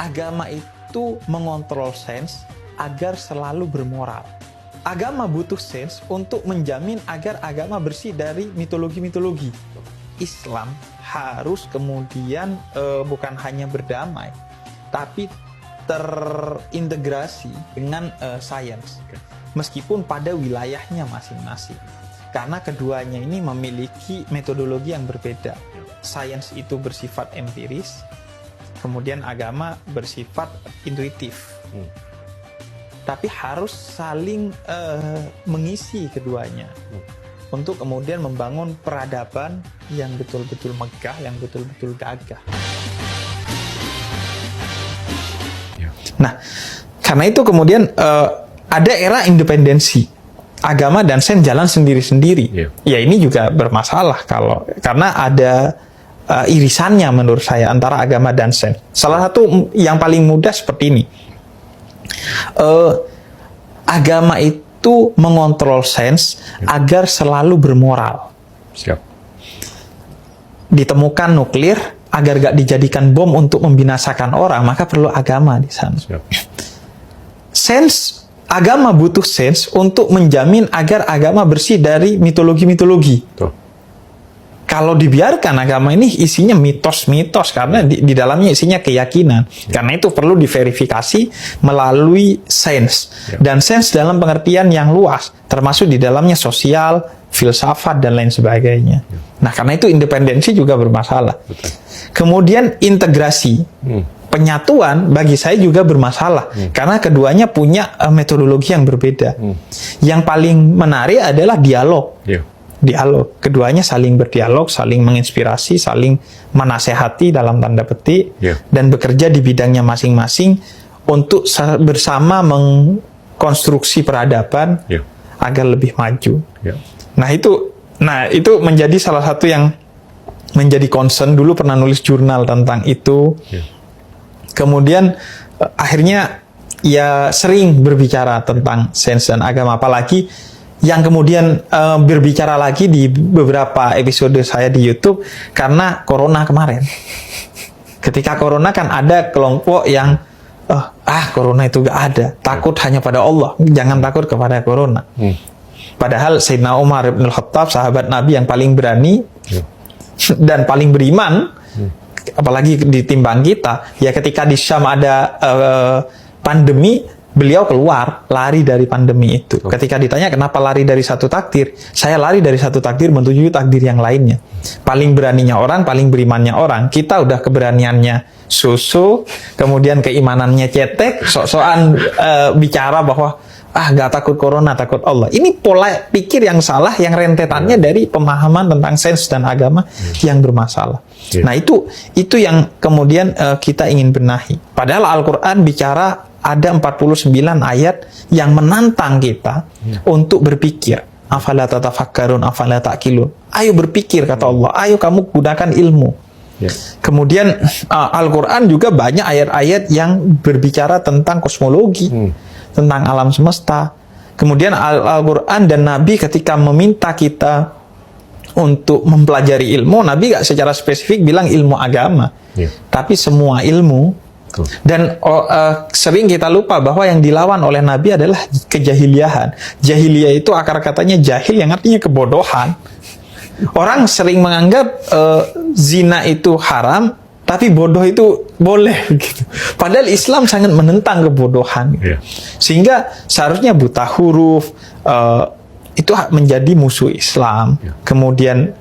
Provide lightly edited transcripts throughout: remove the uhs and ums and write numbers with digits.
agama itu mengontrol sains agar selalu bermoral. Agama butuh sains untuk menjamin agar agama bersih dari mitologi-mitologi. Islam harus kemudian bukan hanya berdamai, tapi terintegrasi dengan sains, meskipun pada wilayahnya masing-masing. Karena keduanya ini memiliki metodologi yang berbeda. Sains itu bersifat empiris, kemudian agama bersifat intuitif. Tapi harus saling mengisi keduanya untuk kemudian membangun peradaban yang betul-betul megah, yang betul-betul gagah. Nah, karena itu kemudian ada era independensi. Agama dan sains jalan sendiri-sendiri. Ya ini juga bermasalah karena ada irisannya menurut saya antara agama dan sains. Salah satu yang paling mudah seperti ini. Agama itu mengontrol sains agar selalu bermoral. Ditemukan nuklir agar gak dijadikan bom untuk membinasakan orang, maka perlu agama di sana. Agama butuh sains untuk menjamin agar agama bersih dari mitologi-mitologi. Kalau dibiarkan agama ini isinya mitos-mitos karena di dalamnya isinya keyakinan. Karena itu perlu diverifikasi melalui sains. Dan sains dalam pengertian yang luas, termasuk di dalamnya sosial, filsafat, dan lain sebagainya. Nah, karena itu independensi juga bermasalah. Kemudian integrasi. Penyatuan bagi saya juga bermasalah karena keduanya punya metodologi yang berbeda. Yang paling menarik adalah dialog. Dialog, keduanya saling berdialog, saling menginspirasi, saling menasehati dalam tanda petik, dan bekerja di bidangnya masing-masing untuk bersama mengkonstruksi peradaban agar lebih maju. Nah itu menjadi salah satu yang menjadi concern. Dulu pernah nulis jurnal tentang itu. Kemudian akhirnya ya sering berbicara tentang sains dan agama, apalagi yang kemudian berbicara lagi di beberapa episode saya di YouTube karena corona kemarin. Ketika corona kan ada kelompok yang corona itu gak ada, takut hanya pada Allah, jangan takut kepada corona. Padahal Sayyidina Umar bin Khattab, sahabat Nabi yang paling berani dan paling beriman, apalagi ditimbang kita, ya ketika di Syam ada pandemi, beliau keluar, lari dari pandemi itu. Ketika ditanya kenapa lari dari satu takdir, saya lari dari satu takdir menuju takdir yang lainnya. Paling beraninya orang, paling berimannya orang. Kita udah keberaniannya susu, kemudian keimanannya cetek, sok-sokan bicara bahwa gak takut corona, takut Allah. Ini pola pikir yang salah, yang rentetannya dari pemahaman tentang sains dan agama yang bermasalah. Nah itu yang kemudian kita ingin benahi. Padahal Al-Quran bicara ada 49 ayat yang menantang kita untuk berpikir. Afala tatafakkarun, afala ta'qilun. Ayo berpikir, kata Allah. Ayo kamu gunakan ilmu. Kemudian Al-Quran juga banyak ayat-ayat yang berbicara tentang kosmologi, tentang alam semesta. Kemudian Al-Quran dan Nabi ketika meminta kita untuk mempelajari ilmu, Nabi gak secara spesifik bilang ilmu agama, tapi semua ilmu. Dan sering kita lupa bahwa yang dilawan oleh Nabi adalah kejahiliahan. Jahiliyah itu akar katanya jahil, yang artinya kebodohan. Orang sering menganggap zina itu haram, tapi bodoh itu boleh gitu. Padahal Islam sangat menentang kebodohan. Sehingga seharusnya buta huruf itu menjadi musuh Islam. Kemudian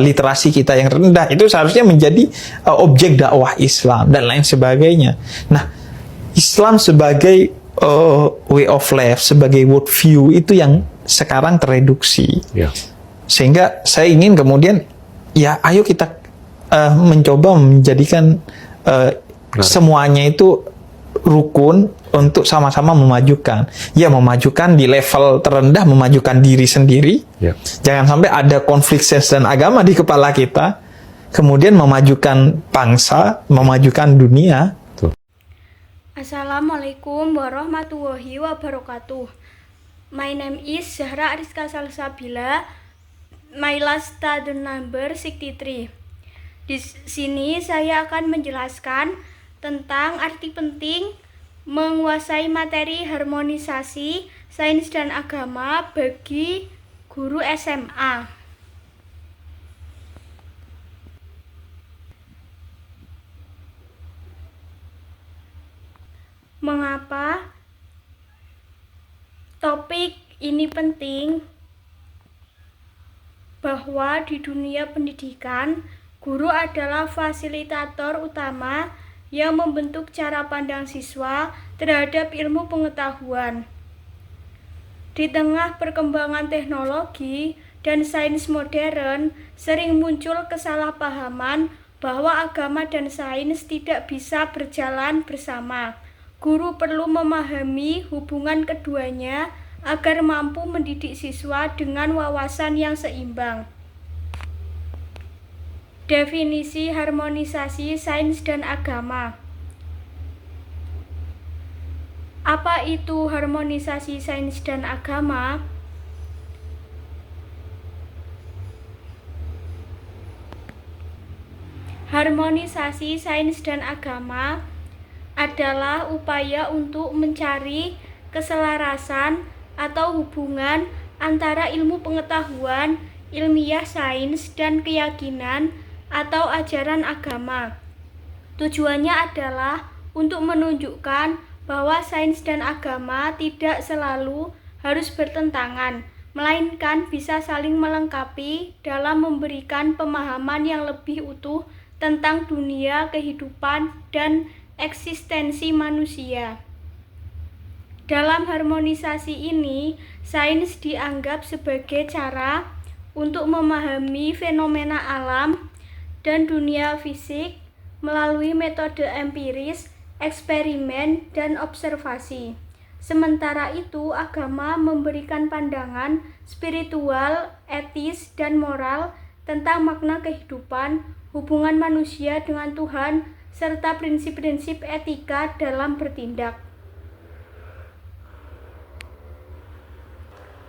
literasi kita yang rendah itu seharusnya menjadi objek dakwah Islam dan lain sebagainya. Nah, Islam sebagai way of life, sebagai world view itu yang sekarang tereduksi. Sehingga saya ingin kemudian ya ayo kita mencoba menjadikan semuanya itu rukun untuk sama-sama memajukan. Ya, memajukan di level terendah, memajukan diri sendiri. Jangan sampai ada konflik sains dan agama di kepala kita. Kemudian memajukan bangsa, memajukan dunia. Assalamualaikum warahmatullahi wabarakatuh. My name is Zahra Ariska Salsabila. My last student number 63. Di sini saya akan menjelaskan tentang arti penting menguasai materi harmonisasi sains dan agama bagi guru SMA. Mengapa topik ini penting? Bahwa di dunia pendidikan, guru adalah fasilitator utama yang membentuk cara pandang siswa terhadap ilmu pengetahuan. Di tengah perkembangan teknologi dan sains modern, sering muncul kesalahpahaman bahwa agama dan sains tidak bisa berjalan bersama. Guru perlu memahami hubungan keduanya agar mampu mendidik siswa dengan wawasan yang seimbang. Definisi harmonisasi sains dan agama. Apa itu harmonisasi sains dan agama? Harmonisasi sains dan agama adalah upaya untuk mencari keselarasan atau hubungan antara ilmu pengetahuan, ilmiah sains, dan keyakinan atau ajaran agama. Tujuannya adalah untuk menunjukkan bahwa sains dan agama tidak selalu harus bertentangan, melainkan bisa saling melengkapi dalam memberikan pemahaman yang lebih utuh tentang dunia, kehidupan, dan eksistensi manusia. Dalam harmonisasi ini, sains dianggap sebagai cara untuk memahami fenomena alam dan dunia fisik melalui metode empiris, eksperimen, dan observasi. Sementara itu, agama memberikan pandangan spiritual, etis, dan moral tentang makna kehidupan, hubungan manusia dengan Tuhan, serta prinsip-prinsip etika dalam bertindak.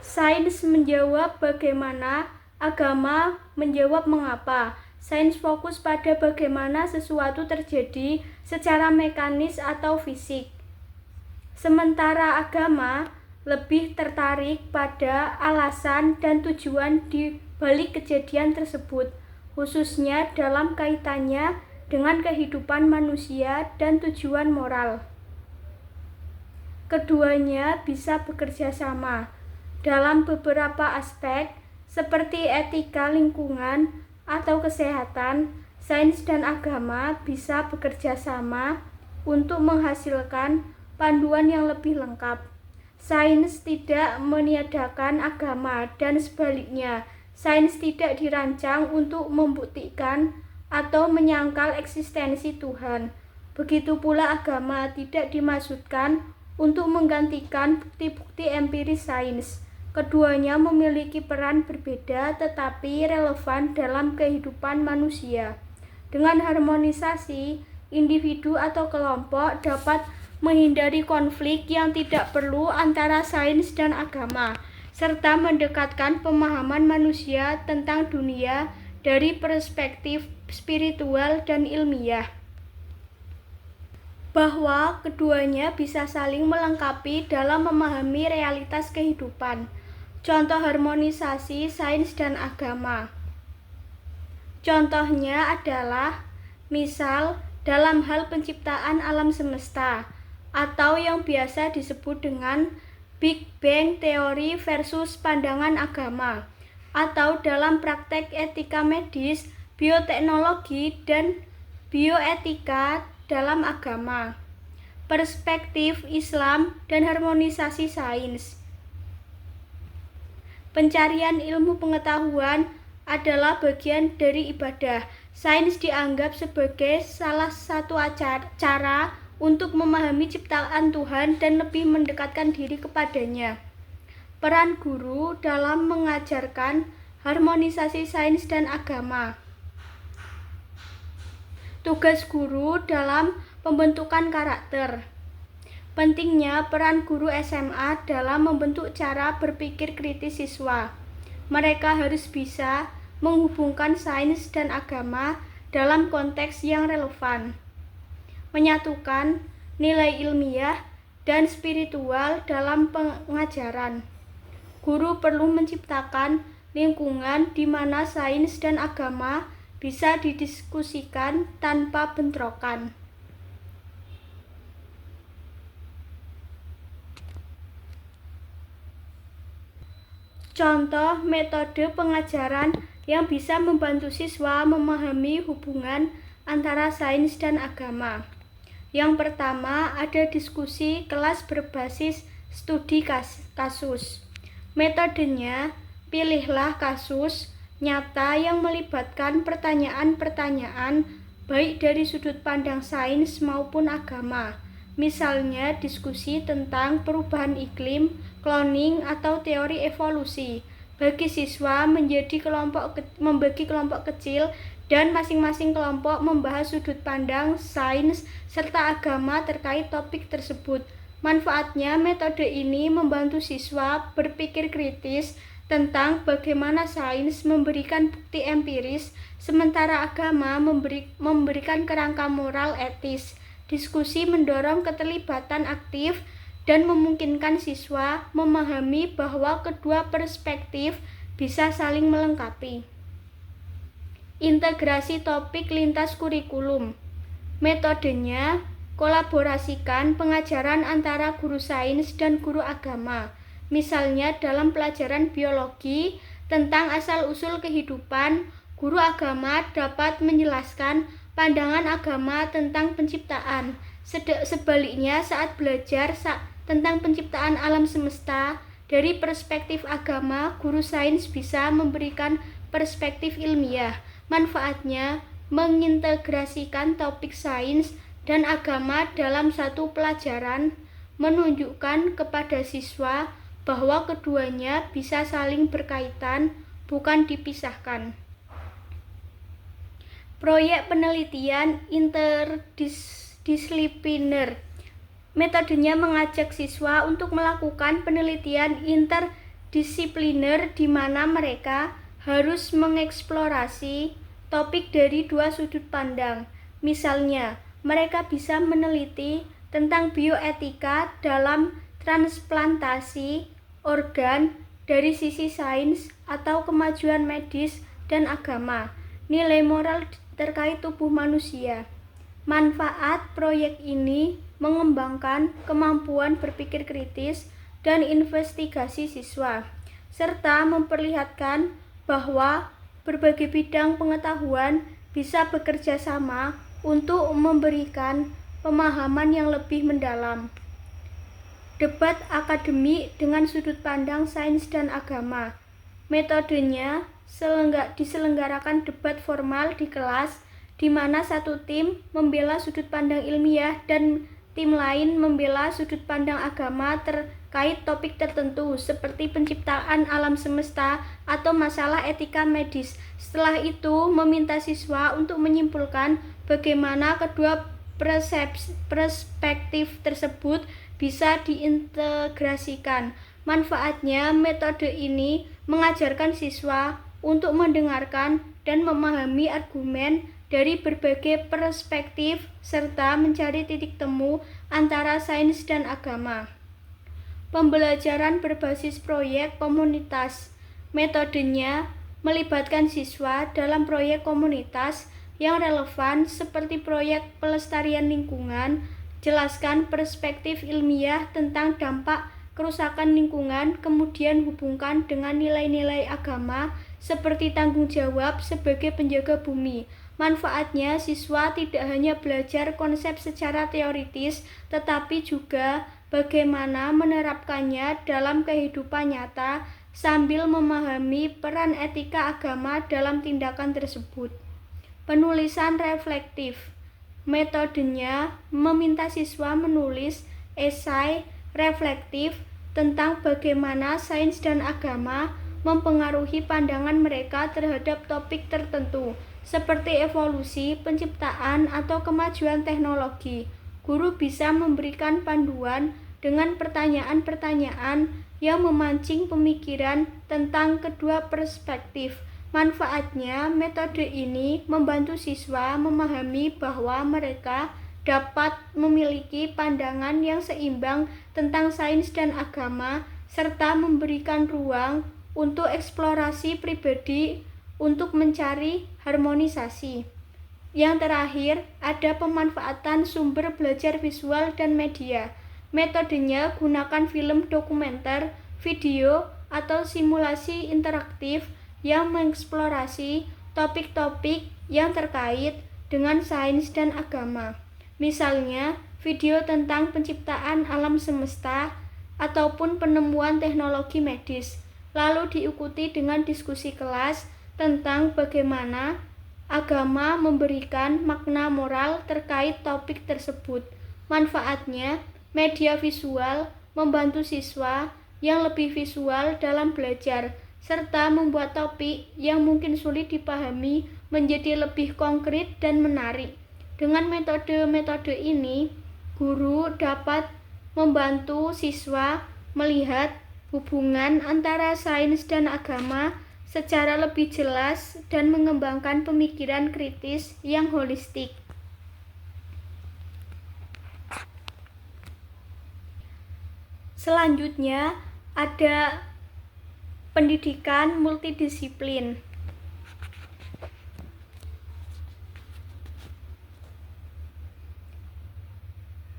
Sains menjawab bagaimana, agama menjawab mengapa. Sains fokus pada bagaimana sesuatu terjadi secara mekanis atau fisik. Sementara agama lebih tertarik pada alasan dan tujuan di balik kejadian tersebut, khususnya dalam kaitannya dengan kehidupan manusia dan tujuan moral. Keduanya bisa bekerja sama dalam beberapa aspek seperti etika lingkungan atau kesehatan. Sains dan agama bisa bekerja sama untuk menghasilkan panduan yang lebih lengkap. Sains tidak meniadakan agama dan sebaliknya, sains tidak dirancang untuk membuktikan atau menyangkal eksistensi Tuhan. Begitu pula agama tidak dimaksudkan untuk menggantikan bukti-bukti empiris sains. Keduanya memiliki peran berbeda tetapi relevan dalam kehidupan manusia. Dengan harmonisasi, individu atau kelompok dapat menghindari konflik yang tidak perlu antara sains dan agama, serta mendekatkan pemahaman manusia tentang dunia dari perspektif spiritual dan ilmiah. Bahwa keduanya bisa saling melengkapi dalam memahami realitas kehidupan. Contoh harmonisasi sains dan agama. Contohnya adalah, misal dalam hal penciptaan alam semesta, atau yang biasa disebut dengan Big Bang teori versus pandangan agama, atau dalam praktek etika medis, bioteknologi, dan bioetika dalam agama, perspektif Islam, dan harmonisasi sains. Pencarian ilmu pengetahuan adalah bagian dari ibadah. Sains dianggap sebagai salah satu cara untuk memahami ciptaan Tuhan dan lebih mendekatkan diri kepadanya. Peran guru dalam mengajarkan harmonisasi sains dan agama. Tugas guru dalam pembentukan karakter. Pentingnya peran guru SMA dalam membentuk cara berpikir kritis siswa. Mereka harus bisa menghubungkan sains dan agama dalam konteks yang relevan. menyatukan nilai ilmiah dan spiritual dalam pengajaran. Guru perlu menciptakan lingkungan di mana sains dan agama bisa didiskusikan tanpa bentrokan. Contoh metode pengajaran yang bisa membantu siswa memahami hubungan antara sains dan agama. Yang pertama, ada diskusi kelas berbasis studi kasus. Metodenya, pilihlah kasus nyata yang melibatkan pertanyaan-pertanyaan baik dari sudut pandang sains maupun agama. Misalnya diskusi tentang perubahan iklim, cloning, atau teori evolusi. Bagi siswa membagi kelompok kecil dan masing-masing kelompok membahas sudut pandang sains serta agama terkait topik tersebut. Manfaatnya, metode ini membantu siswa berpikir kritis tentang bagaimana sains memberikan bukti empiris, sementara agama memberikan kerangka moral etis. Diskusi mendorong keterlibatan aktif dan memungkinkan siswa memahami bahwa kedua perspektif bisa saling melengkapi. Integrasi topik lintas kurikulum. Metodenya, kolaborasikan pengajaran antara guru sains dan guru agama. Misalnya dalam pelajaran biologi tentang asal-usul kehidupan, guru agama dapat menjelaskan pandangan agama tentang penciptaan. Sebaliknya, saat belajar tentang penciptaan alam semesta dari perspektif agama, guru sains bisa memberikan perspektif ilmiah. Manfaatnya, mengintegrasikan topik sains dan agama dalam satu pelajaran, menunjukkan kepada siswa bahwa keduanya bisa saling berkaitan, bukan dipisahkan. Proyek penelitian interdisipliner. Metodenya mengajak siswa untuk melakukan penelitian interdisipliner di mana mereka harus mengeksplorasi topik dari dua sudut pandang. Misalnya, mereka bisa meneliti tentang bioetika dalam transplantasi organ dari sisi sains atau kemajuan medis dan agama. Nilai moral terkait tubuh manusia. Manfaat proyek ini mengembangkan kemampuan berpikir kritis dan investigasi siswa, serta memperlihatkan bahwa berbagai bidang pengetahuan bisa bekerja sama untuk memberikan pemahaman yang lebih mendalam. Debat akademik dengan sudut pandang sains dan agama. Metodenya diselenggarakan debat formal di kelas, di mana satu tim membela sudut pandang ilmiah dan tim lain membela sudut pandang agama terkait topik tertentu seperti penciptaan alam semesta atau masalah etika medis. Setelah itu, meminta siswa untuk menyimpulkan bagaimana kedua perspektif tersebut bisa diintegrasikan. Manfaatnya, metode ini mengajarkan siswa untuk mendengarkan dan memahami argumen dari berbagai perspektif serta mencari titik temu antara sains dan agama. Pembelajaran berbasis proyek komunitas. Metodenya melibatkan siswa dalam proyek komunitas yang relevan seperti proyek pelestarian lingkungan. Jelaskan perspektif ilmiah tentang dampak kerusakan lingkungan, kemudian hubungkan dengan nilai-nilai agama seperti tanggung jawab sebagai penjaga bumi. Manfaatnya, siswa tidak hanya belajar konsep secara teoritis, tetapi juga bagaimana menerapkannya dalam kehidupan nyata sambil memahami peran etika agama dalam tindakan tersebut. Penulisan reflektif. Metodenya meminta siswa menulis esai reflektif tentang bagaimana sains dan agama mempengaruhi pandangan mereka terhadap topik tertentu, seperti evolusi, penciptaan, atau kemajuan teknologi. Guru bisa memberikan panduan dengan pertanyaan-pertanyaan yang memancing pemikiran tentang kedua perspektif. Manfaatnya, metode ini membantu siswa memahami bahwa mereka dapat memiliki pandangan yang seimbang tentang sains dan agama, serta memberikan ruang untuk eksplorasi pribadi untuk mencari harmonisasi. Yang terakhir, ada pemanfaatan sumber belajar visual dan media. Metodenya gunakan film dokumenter, video, atau simulasi interaktif yang mengeksplorasi topik-topik yang terkait dengan sains dan agama. Misalnya, video tentang penciptaan alam semesta ataupun penemuan teknologi medis, lalu diikuti dengan diskusi kelas tentang bagaimana agama memberikan makna moral terkait topik tersebut. Manfaatnya, media visual membantu siswa yang lebih visual dalam belajar, serta membuat topik yang mungkin sulit dipahami menjadi lebih konkret dan menarik. Dengan metode-metode ini, guru dapat membantu siswa melihat hubungan antara sains dan agama secara lebih jelas dan mengembangkan pemikiran kritis yang holistik. Selanjutnya ada pendidikan multidisiplin.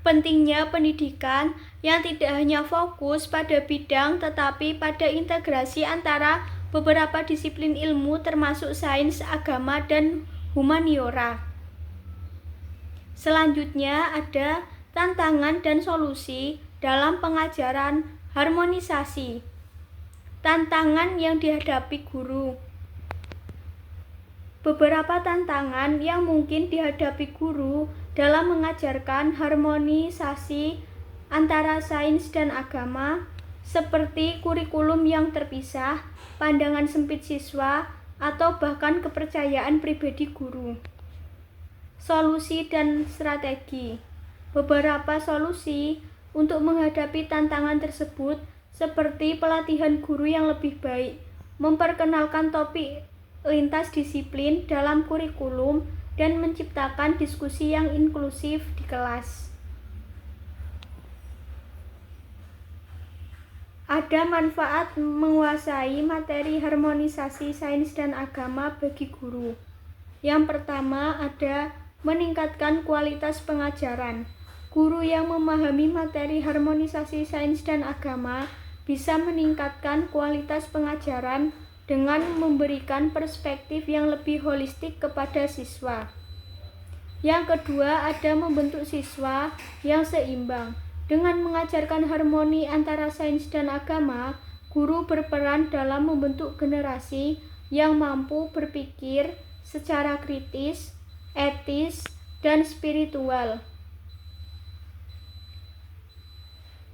Pentingnya pendidikan yang tidak hanya fokus pada bidang tetapi pada integrasi antara beberapa disiplin ilmu termasuk sains, agama, dan humaniora. Selanjutnya ada tantangan dan solusi dalam pengajaran harmonisasi. Tantangan yang dihadapi guru. Beberapa tantangan yang mungkin dihadapi guru dalam mengajarkan harmonisasi antara sains dan agama, seperti kurikulum yang terpisah, pandangan sempit siswa, atau bahkan kepercayaan pribadi guru. Solusi dan strategi. Beberapa solusi untuk menghadapi tantangan tersebut seperti pelatihan guru yang lebih baik, memperkenalkan topik lintas disiplin dalam kurikulum, dan menciptakan diskusi yang inklusif di kelas. Ada manfaat menguasai materi harmonisasi sains dan agama bagi guru. Yang pertama ada meningkatkan kualitas pengajaran. Guru yang memahami materi harmonisasi sains dan agama bisa meningkatkan kualitas pengajaran dengan memberikan perspektif yang lebih holistik kepada siswa. Yang kedua ada membentuk siswa yang seimbang. Dengan mengajarkan harmoni antara sains dan agama, guru berperan dalam membentuk generasi yang mampu berpikir secara kritis, etis, dan spiritual.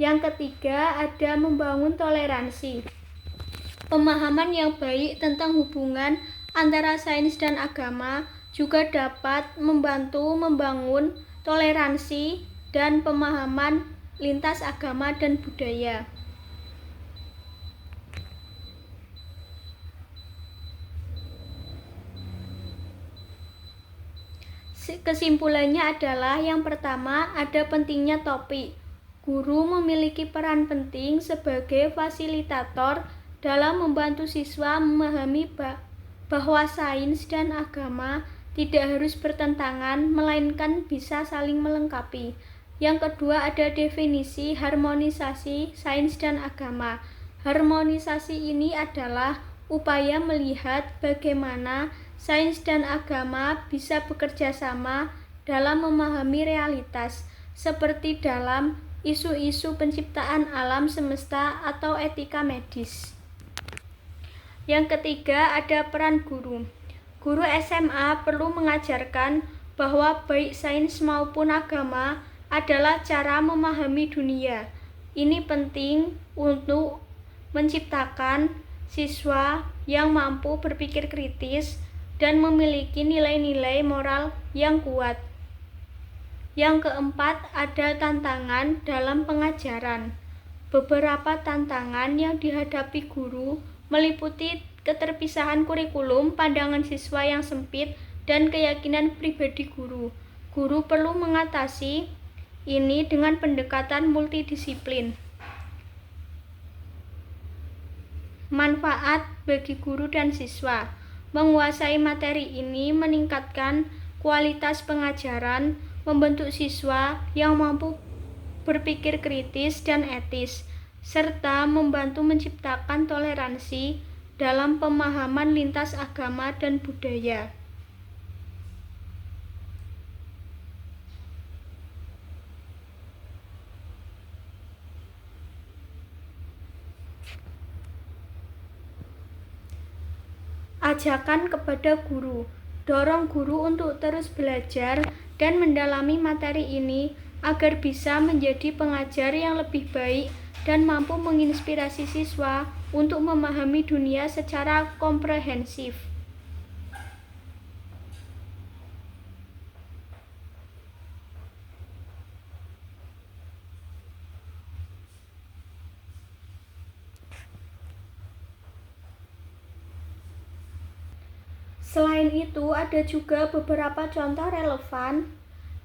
Yang ketiga ada membangun toleransi. Pemahaman yang baik tentang hubungan antara sains dan agama juga dapat membantu membangun toleransi dan pemahaman lintas agama dan budaya. Kesimpulannya adalah yang pertama ada pentingnya topik. Guru memiliki peran penting sebagai fasilitator dalam membantu siswa memahami bahwa sains dan agama tidak harus bertentangan, melainkan bisa saling melengkapi. Yang kedua ada definisi harmonisasi sains dan agama. Harmonisasi ini adalah upaya melihat bagaimana sains dan agama bisa bekerja sama dalam memahami realitas, seperti dalam isu-isu penciptaan alam semesta atau etika medis. Yang ketiga ada peran guru. Guru SMA perlu mengajarkan bahwa baik sains maupun agama adalah cara memahami dunia. Ini penting untuk menciptakan siswa yang mampu berpikir kritis dan memiliki nilai-nilai moral yang kuat. Yang keempat ada tantangan dalam pengajaran. Beberapa tantangan yang dihadapi guru meliputi keterpisahan kurikulum, pandangan siswa yang sempit, dan keyakinan pribadi guru. Guru perlu mengatasi ini dengan pendekatan multidisiplin. Manfaat bagi guru dan siswa. Menguasai materi ini meningkatkan kualitas pengajaran, membentuk siswa yang mampu berpikir kritis dan etis, serta membantu menciptakan toleransi dalam pemahaman lintas agama dan budaya. Ajakan kepada guru. Dorong guru untuk terus belajar dan mendalami materi ini agar bisa menjadi pengajar yang lebih baik dan mampu menginspirasi siswa untuk memahami dunia secara komprehensif. Selain itu, ada juga beberapa contoh relevan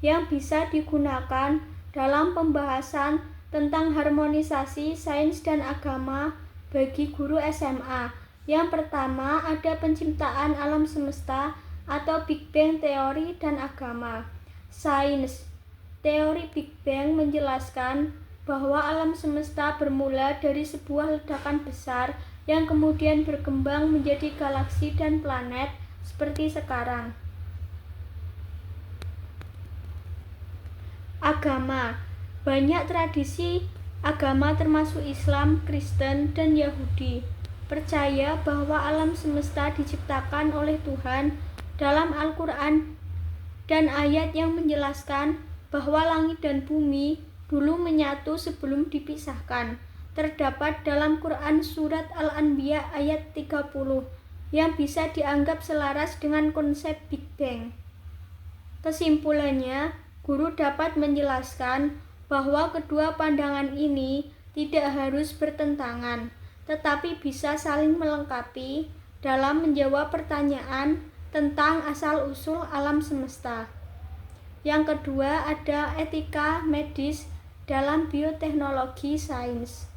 yang bisa digunakan dalam pembahasan tentang harmonisasi sains dan agama bagi guru SMA. Yang pertama, ada penciptaan alam semesta atau Big Bang teori dan agama. Sains. Teori Big Bang menjelaskan bahwa alam semesta bermula dari sebuah ledakan besar yang kemudian berkembang menjadi galaksi dan planet seperti sekarang. Agama. Banyak tradisi agama termasuk Islam, Kristen, dan Yahudi percaya bahwa alam semesta diciptakan oleh Tuhan. Dalam Al-Quran dan ayat yang menjelaskan bahwa langit dan bumi dulu menyatu sebelum dipisahkan terdapat dalam Quran surat Al-Anbiya ayat 30 yang bisa dianggap selaras dengan konsep Big Bang. Kesimpulannya, guru dapat menjelaskan bahwa kedua pandangan ini tidak harus bertentangan, tetapi bisa saling melengkapi dalam menjawab pertanyaan tentang asal-usul alam semesta. Yang kedua, ada etika medis dalam bioteknologi sains.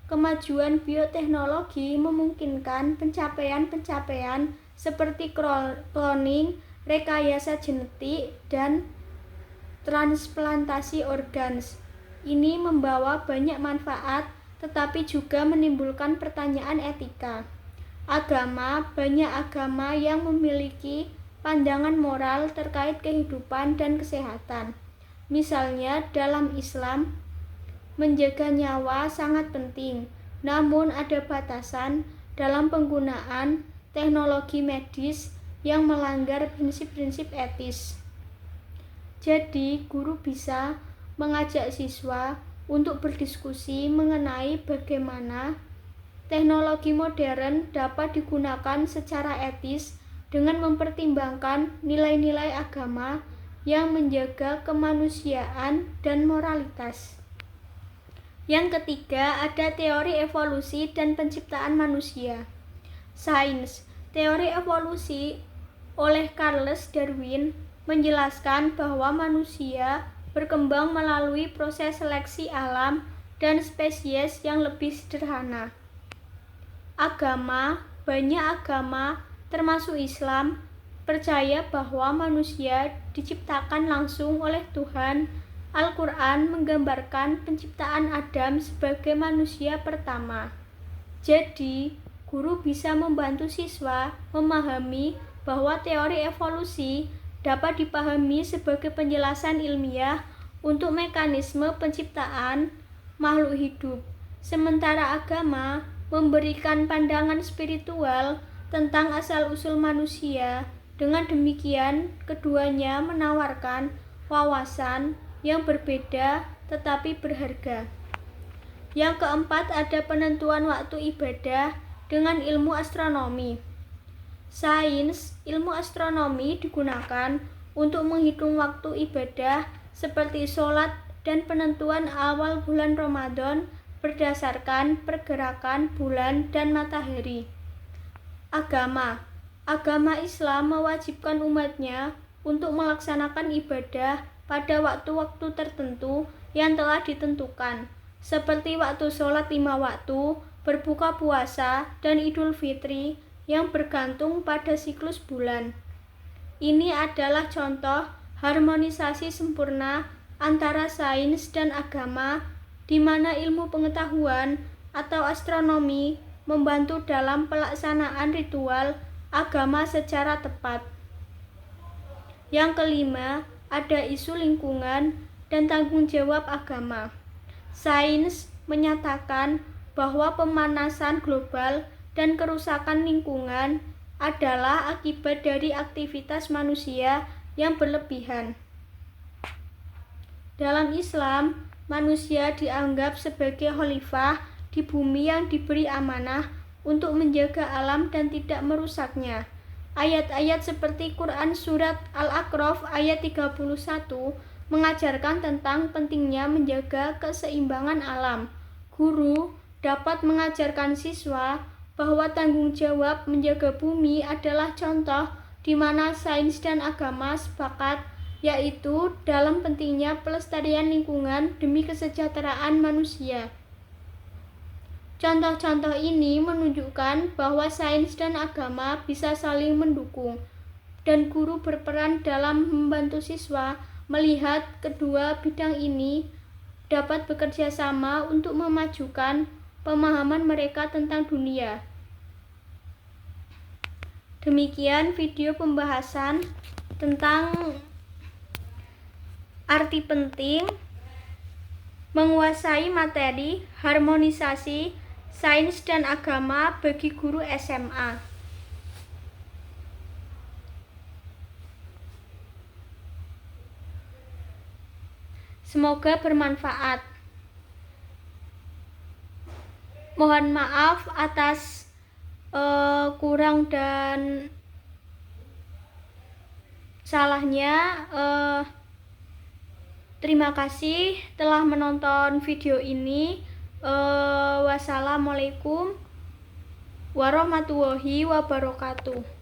Kemajuan bioteknologi memungkinkan pencapaian-pencapaian seperti cloning, rekayasa genetik, dan transplantasi organ. Ini membawa banyak manfaat, tetapi juga menimbulkan pertanyaan etika. Agama. Banyak agama yang memiliki pandangan moral terkait kehidupan dan kesehatan. Misalnya, dalam Islam, menjaga nyawa sangat penting, namun ada batasan dalam penggunaan teknologi medis yang melanggar prinsip-prinsip etis. Jadi, guru bisa mengajak siswa untuk berdiskusi mengenai bagaimana teknologi modern dapat digunakan secara etis dengan mempertimbangkan nilai-nilai agama yang menjaga kemanusiaan dan moralitas. Yang ketiga, ada teori evolusi dan penciptaan manusia. Sains. Teori evolusi oleh Charles Darwin menjelaskan bahwa manusia berkembang melalui proses seleksi alam dan spesies yang lebih sederhana. Agama. Banyak agama, termasuk Islam, percaya bahwa manusia diciptakan langsung oleh Tuhan. Al-Quran menggambarkan penciptaan Adam sebagai manusia pertama. Jadi, guru bisa membantu siswa memahami bahwa teori evolusi dapat dipahami sebagai penjelasan ilmiah untuk mekanisme penciptaan makhluk hidup. Sementara agama memberikan pandangan spiritual tentang asal-usul manusia. Dengan demikian, keduanya menawarkan wawasan yang berbeda tetapi berharga. Yang keempat, ada penentuan waktu ibadah dengan ilmu astronomi. Sains, ilmu astronomi digunakan untuk menghitung waktu ibadah seperti sholat dan penentuan awal bulan Ramadan berdasarkan pergerakan bulan dan matahari. Agama. Agama Islam mewajibkan umatnya untuk melaksanakan ibadah pada waktu-waktu tertentu yang telah ditentukan, seperti waktu sholat 5 waktu, berbuka puasa, dan Idul Fitri yang bergantung pada siklus bulan. Ini adalah contoh harmonisasi sempurna antara sains dan agama, di mana ilmu pengetahuan atau astronomi membantu dalam pelaksanaan ritual agama secara tepat. Yang kelima, ada isu lingkungan dan tanggung jawab agama. Sains menyatakan bahwa pemanasan global dan kerusakan lingkungan adalah akibat dari aktivitas manusia yang berlebihan. Dalam Islam, manusia dianggap sebagai khalifah di bumi yang diberi amanah untuk menjaga alam dan tidak merusaknya. Ayat-ayat seperti Quran Surat Al-A'raf ayat 31 mengajarkan tentang pentingnya menjaga keseimbangan alam. Guru dapat mengajarkan siswa bahwa tanggung jawab menjaga bumi adalah contoh di mana sains dan agama sepakat, yaitu dalam pentingnya pelestarian lingkungan demi kesejahteraan manusia. Contoh-contoh ini menunjukkan bahwa sains dan agama bisa saling mendukung, dan guru berperan dalam membantu siswa melihat kedua bidang ini dapat bekerja sama untuk memajukan pemahaman mereka tentang dunia. Demikian video pembahasan tentang arti penting menguasai materi harmonisasi sains dan agama bagi guru SMA. Semoga bermanfaat. Mohon maaf atas kurang dan salahnya. Terima kasih telah menonton video ini. Wassalamualaikum warahmatullahi wabarakatuh.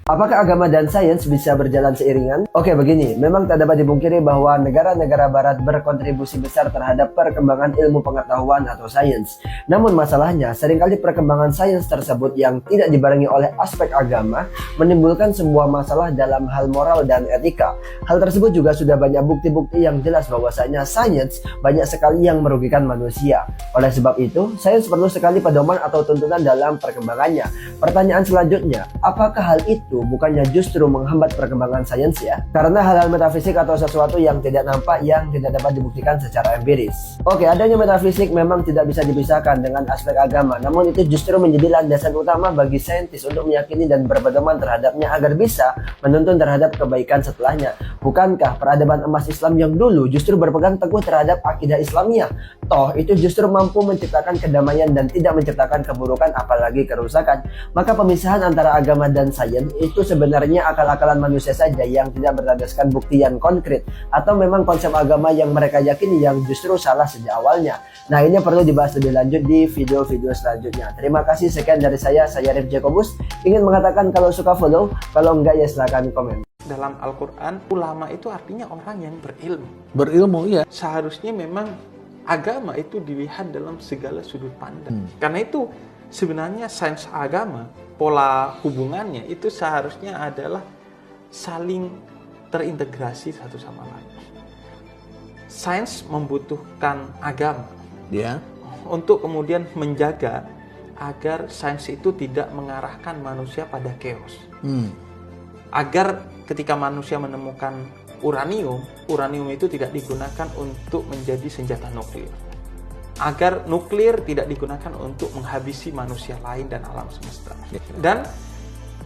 Apakah agama dan sains bisa berjalan seiringan? Oke, begini, memang tak dapat dipungkiri bahwa negara-negara barat berkontribusi besar terhadap perkembangan ilmu pengetahuan atau sains. Namun masalahnya, seringkali perkembangan sains tersebut yang tidak dibarengi oleh aspek agama menimbulkan sebuah masalah dalam hal moral dan etika. Hal tersebut juga sudah banyak bukti-bukti yang jelas bahwasanya sains banyak sekali yang merugikan manusia. Oleh sebab itu, sains perlu sekali pedoman atau tuntunan dalam perkembangannya. Pertanyaan selanjutnya, apakah hal itu bukannya justru menghambat perkembangan sains ya? Karena hal-hal metafisik atau sesuatu yang tidak nampak yang tidak dapat dibuktikan secara empiris. Oke, adanya metafisik memang tidak bisa dipisahkan dengan aspek agama, namun itu justru menjadi landasan utama bagi saintis untuk meyakini dan berpedoman terhadapnya agar bisa menuntun terhadap kebaikan setelahnya. Bukankah peradaban emas Islam yang dulu justru berpegang teguh terhadap akidah Islamiyah? Toh itu justru mampu menciptakan kedamaian dan tidak menciptakan keburukan apalagi kerusakan. Maka pemisahan antara agama dan sains itu sebenarnya akal-akalan manusia saja yang tidak berlandaskan bukti yang konkret, atau memang konsep agama yang mereka yakini yang justru salah sejak awalnya. Nah, ini perlu dibahas lebih lanjut di video-video selanjutnya. Terima kasih, sekian dari saya Rif Jacobus. Ingin mengatakan kalau suka follow, kalau enggak ya silahkan komen. Dalam Al-Quran, ulama itu artinya orang yang berilmu. Berilmu, iya. Seharusnya memang agama itu dilihat dalam segala sudut pandang. Karena itu sebenarnya sains agama, pola hubungannya itu seharusnya adalah saling terintegrasi satu sama lain. Sains membutuhkan agama untuk kemudian menjaga agar sains itu tidak mengarahkan manusia pada chaos. Agar ketika manusia menemukan uranium itu tidak digunakan untuk menjadi senjata nuklir. Agar nuklir tidak digunakan untuk menghabisi manusia lain dan alam semesta. Dan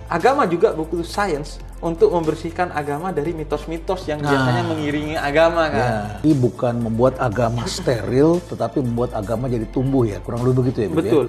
agama juga butuh sains untuk membersihkan agama dari mitos-mitos yang biasanya mengiringi agama kan. Ini bukan membuat agama steril, tetapi membuat agama jadi tumbuh ya, kurang lebih begitu ya. Betul.